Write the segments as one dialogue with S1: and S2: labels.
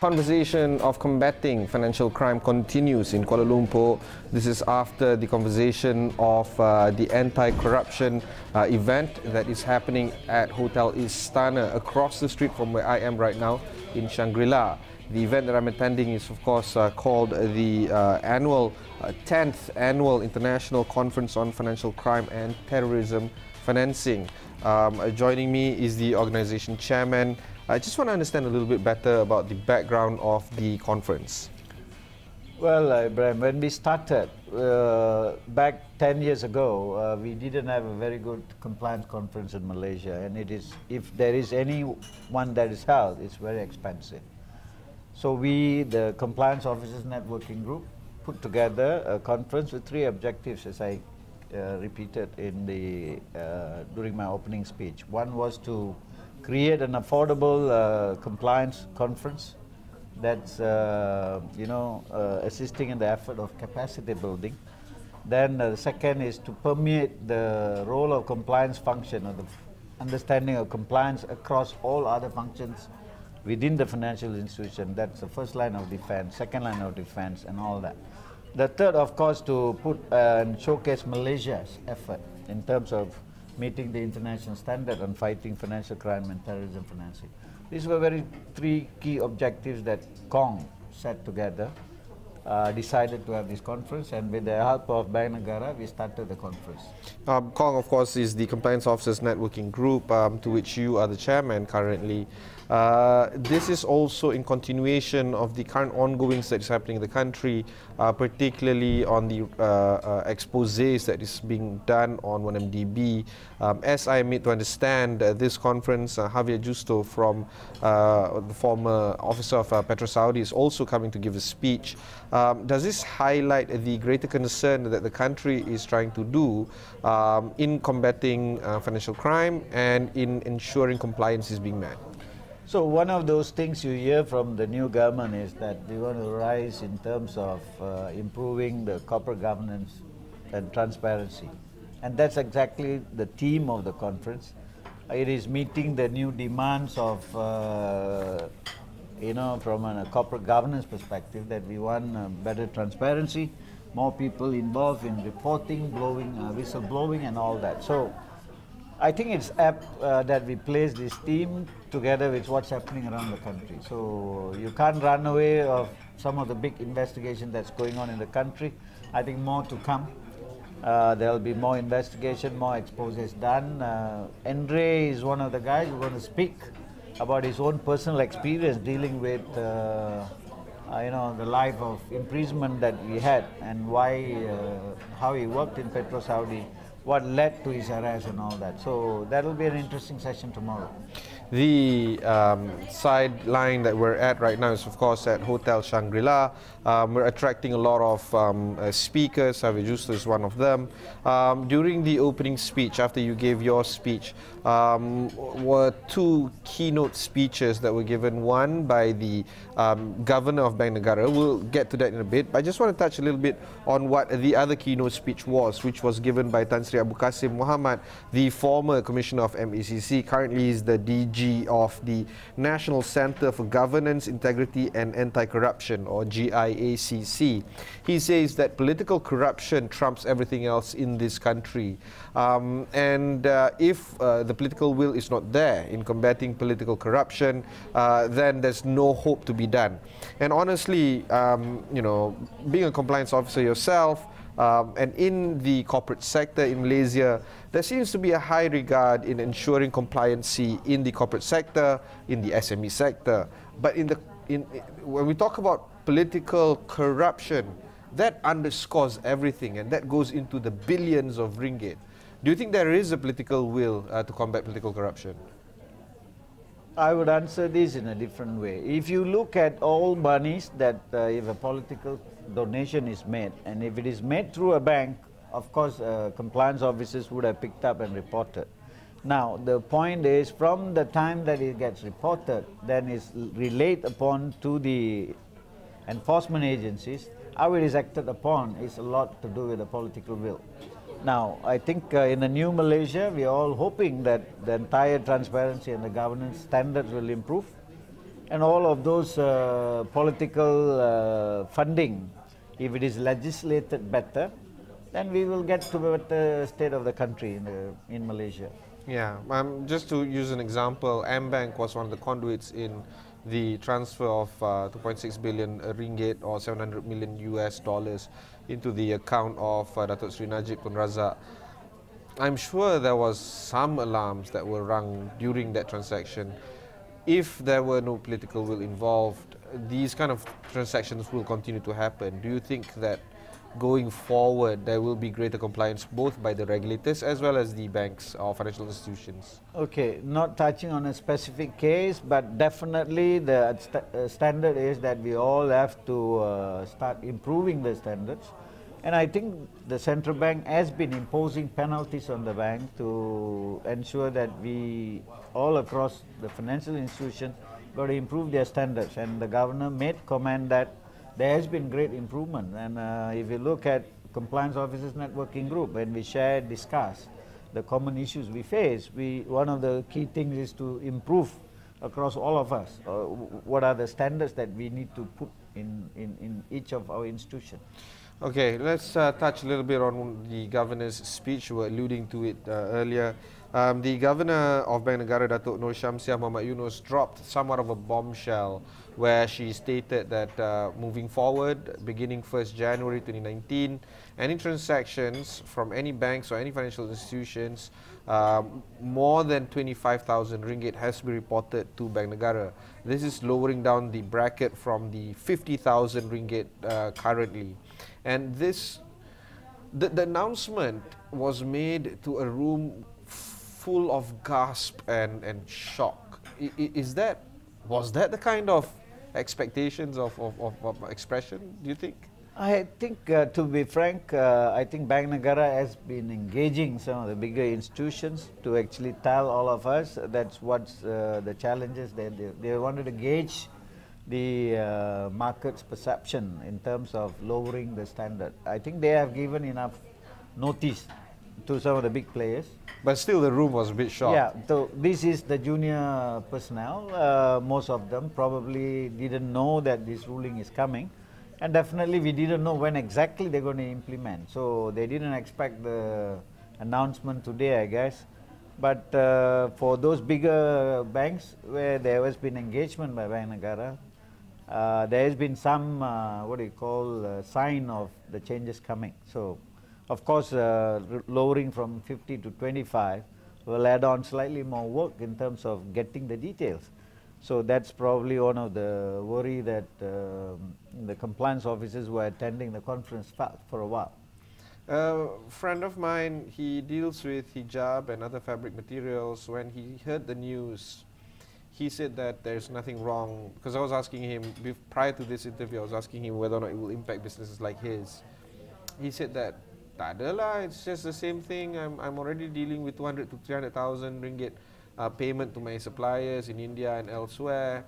S1: conversation of combating financial crime continues in Kuala Lumpur. This is after the conversation of the anti-corruption event that is happening at Hotel Istana across the street from where I am right now in Shangri-La. The event that I'm attending is, of course, called the 10th Annual International Conference on Financial Crime and Terrorism Financing. Joining me is the organization chairman. I just want to understand a little bit better about the background of the conference.
S2: Well, Ibrahim, when we started back 10 years ago, we didn't have a very good compliance conference in Malaysia, and it is, if there is any one that is held, it's very expensive. So we, the Compliance Officers Networking Group, put together a conference with 3 objectives, as I repeated in the during my opening speech. One was to create an affordable compliance conference that's assisting in the effort of capacity building. Then the second is to permeate the role of compliance function, or the understanding of compliance across all other functions within the financial institution. That's the first line of defense, second line of defense, and all that. The third, of course, to put and showcase Malaysia's effort in terms of meeting the international standard on fighting financial crime and terrorism financing. These were 3 key objectives that Kong set together, decided to have this conference, and with the help of Bank Negara, we started the conference.
S1: Kong, of course, is the Compliance Officers Networking Group, to which you are the chairman currently. This is also in continuation of the current ongoings that is happening in the country, particularly on the exposés that is being done on 1MDB. As I am made to understand, this conference, Javier Justo from the former officer of Petro Saudi is also coming to give a speech. Does this highlight the greater concern that the country is trying to do in combating financial crime and in ensuring compliance is being met?
S2: So one of those things you hear from the new government is that they want to rise in terms of improving the corporate governance and transparency. And that's exactly the theme of the conference. It is meeting the new demands of, from a corporate governance perspective, that we want better transparency, more people involved in reporting, whistleblowing and all that. So I think it's apt that we place this theme together with what's happening around the country. So you can't run away of some of the big investigation that's going on in the country. I think more to come. There'll be more investigation, more exposés done. Andre is one of the guys who's going to speak about his own personal experience dealing with the life of imprisonment that he had, and why, how he worked in Petro Saudi, what led to his arrest and all that. So that will be an interesting session tomorrow.
S1: The sideline that we're at right now is, of course, at Hotel Shangri-La. We're attracting a lot of speakers. Javier Justo is one of them. During the opening speech, after you gave your speech, were 2 keynote speeches that were given. One by the governor of Bank Negara. We'll get to that in a bit. But I just want to touch a little bit on what the other keynote speech was, which was given by Tan Sri Abu Qasim Muhammad, the former commissioner of MECC. Currently is the DG of the National Centre for Governance, Integrity and Anti-Corruption, or GIACC. He says that political corruption trumps everything else in this country. If the political will is not there in combating political corruption, then there's no hope to be done. And honestly, being a compliance officer yourself, and in the corporate sector in Malaysia, there seems to be a high regard in ensuring compliancy in the corporate sector, in the SME sector. But when we talk about political corruption, that underscores everything, and that goes into the billions of ringgit. Do you think there is a political will to combat political corruption?
S2: I would answer this in a different way. If you look at all monies that if a political donation is made, and if it is made through a bank, of course compliance officers would have picked up and reported. Now the point is, from the time that it gets reported, then it's relayed upon to the enforcement agencies. How it is acted upon is a lot to do with the political will. Now, I think in the new Malaysia, we are all hoping that the entire transparency and the governance standards will improve. And all of those political funding, if it is legislated better, then we will get to a better state of the country in Malaysia.
S1: Yeah, just to use an example, M-Bank was one of the conduits in the transfer of 2.6 billion ringgit or 700 million US dollars into the account of Datuk Sri Najib Tun Razak. I'm sure there was some alarms that were rung during that transaction. If there were no political will involved, these kind of transactions will continue to happen. Do you think that going forward there will be greater compliance both by the regulators as well as the banks or financial institutions?
S2: Okay, not touching on a specific case, but definitely the standard is that we all have to start improving the standards. And I think the central bank has been imposing penalties on the bank to ensure that we all across the financial institutions got to improve their standards. And the governor made comment that there has been great improvement. And if you look at Compliance Officers Networking Group, when we share, discuss the common issues we face, one of the key things is to improve across all of us. What are the standards that we need to put in each of our institutions?
S1: Okay, let's touch a little bit on the governor's speech. We were alluding to it earlier. The governor of Bank Negara, Datuk Shamsiah Muhammad Yunus, dropped somewhat of a bombshell where she stated that moving forward, beginning 1st January 2019, any transactions from any banks or any financial institutions more than 25,000 ringgit has to be reported to Bank Negara. This is lowering down the bracket from the 50,000 ringgit currently. And the announcement was made to a room full of gasp and shock. Was that the kind of expectations of expression, do you think?
S2: I think, to be frank, I think Bank Negara has been engaging some of the bigger institutions to actually tell all of us that's what's the challenges. They wanted to gauge the market's perception in terms of lowering the standard. I think they have given enough notice to some of the big players.
S1: But still the room was a bit shocked.
S2: Yeah, so this is the junior personnel. Most of them probably didn't know that this ruling is coming. And definitely we didn't know when exactly they're going to implement. So they didn't expect the announcement today, I guess. But for those bigger banks where there has been engagement by Bank Negara, there has been some, sign of the changes coming. So, of course, lowering from 50 to 25 will add on slightly more work in terms of getting the details. So that's probably one of the worry that the compliance officers were attending the conference felt for a while.
S1: A friend of mine, he deals with hijab and other fabric materials. When he heard the news, he said that there's nothing wrong, because I was asking him, prior to this interview, I was asking him whether or not it will impact businesses like his. He said that, tak adalah, it's just the same thing. I'm already dealing with 200 to 300,000 ringgit payment to my suppliers in India and elsewhere.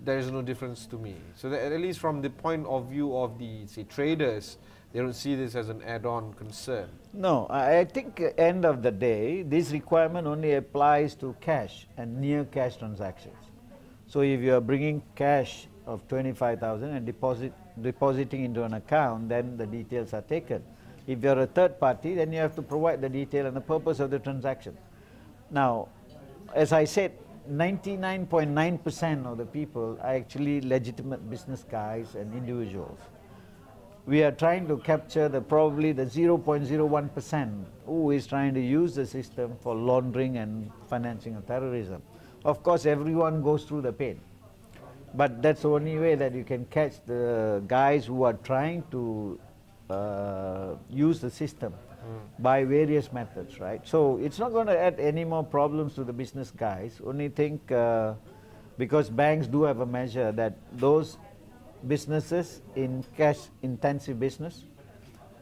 S1: There is no difference to me. So that, at least from the point of view of the, say, traders, they don't see this as an add-on concern.
S2: No, I think at the end of the day, this requirement only applies to cash and near cash transactions. So if you are bringing cash of 25,000 and depositing into an account, then the details are taken. If you're a third party, then you have to provide the detail and the purpose of the transaction. Now, as I said, 99.9% of the people are actually legitimate business guys and individuals. We are trying to capture probably the 0.01% who is trying to use the system for laundering and financing of terrorism. Of course, everyone goes through the pain. But that's the only way that you can catch the guys who are trying to use the system by various methods, right? So it's not going to add any more problems to the business guys. Only think because banks do have a measure that those businesses in cash-intensive business,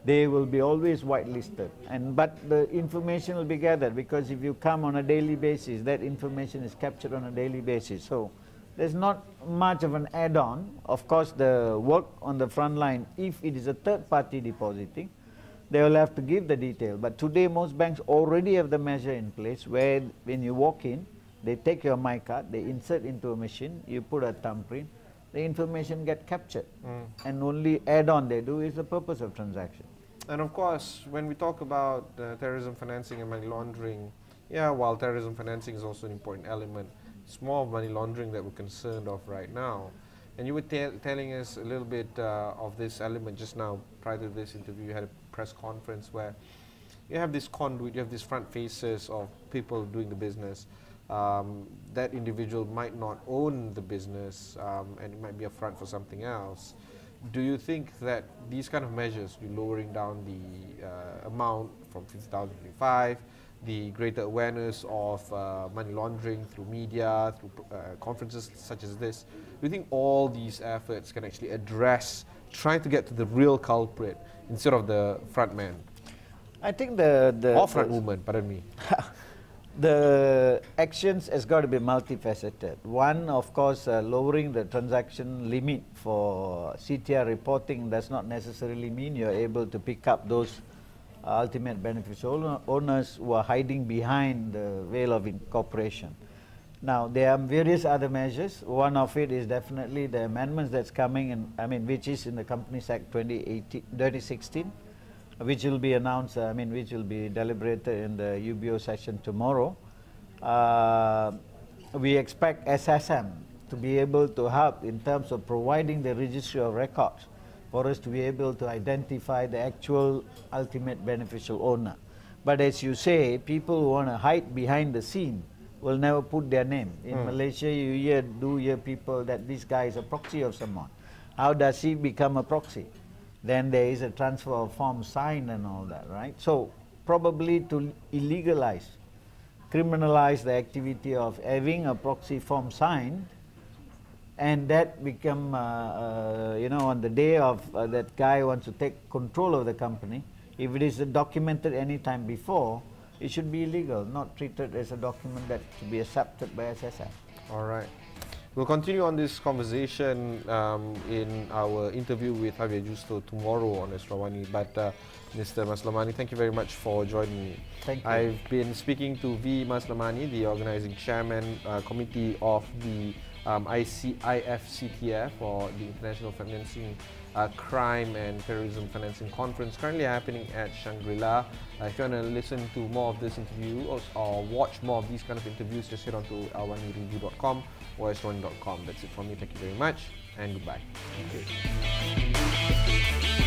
S2: they will be always whitelisted. But the information will be gathered, because if you come on a daily basis, that information is captured on a daily basis. So there's not much of an add-on. Of course, the work on the front line, if it is a third party depositing, they will have to give the detail. But today, most banks already have the measure in place where when you walk in, They take your my card, they insert into a machine, you put a thumbprint, the information get captured, and only add-on they do is the purpose of transaction.
S1: And of course, when we talk about terrorism financing and money laundering, yeah, while terrorism financing is also an important element, it's more of money laundering that we're concerned of right now. And you were telling us a little bit of this element just now. Prior to this interview, you had a press conference where you have this conduit, you have these front faces of people doing the business. That individual might not own the business, and it might be a front for something else. Do you think that these kind of measures, you lowering down the amount from 50,000 to 25, the greater awareness of money laundering through media, through conferences such as this, do you think all these efforts can actually address trying to get to the real culprit instead of the front man?
S2: I think or
S1: front woman, pardon me.
S2: The actions has got to be multifaceted. One, of course, lowering the transaction limit for CTR reporting does not necessarily mean you're able to pick up those ultimate beneficial owners who are hiding behind the veil of incorporation. Now, there are various other measures. One of it is definitely the amendments that's coming in, which is in the Companies Act 2016, which will be announced, which will be deliberated in the UBO session tomorrow. We expect SSM to be able to help in terms of providing the registry of records for us to be able to identify the actual ultimate beneficial owner. But as you say, people who want to hide behind the scene will never put their name. In Malaysia, you hear people that this guy is a proxy of someone. How does he become a proxy? Then there is a transfer of form signed and all that, right? So probably to illegalize, criminalize the activity of having a proxy form signed, and that become, on the day of that guy wants to take control of the company, if it is documented any time before, it should be illegal, not treated as a document that to be accepted by SSM.
S1: All right. We'll continue on this conversation in our interview with Javier Justo tomorrow on Astro AWANI. But Mr. Maslamani, thank you very much for joining me.
S2: Thank you.
S1: I've been speaking to V. Maslamani, the Organising Chairman Committee of the IFCTF, or the International Financing Crime and Terrorism Financing Conference, currently happening at Shangri-La. If you want to listen to more of this interview or watch more of these kind of interviews, just head on to awanireview.com or astro.com. That's it from me. Thank you very much and goodbye.
S2: Thank you.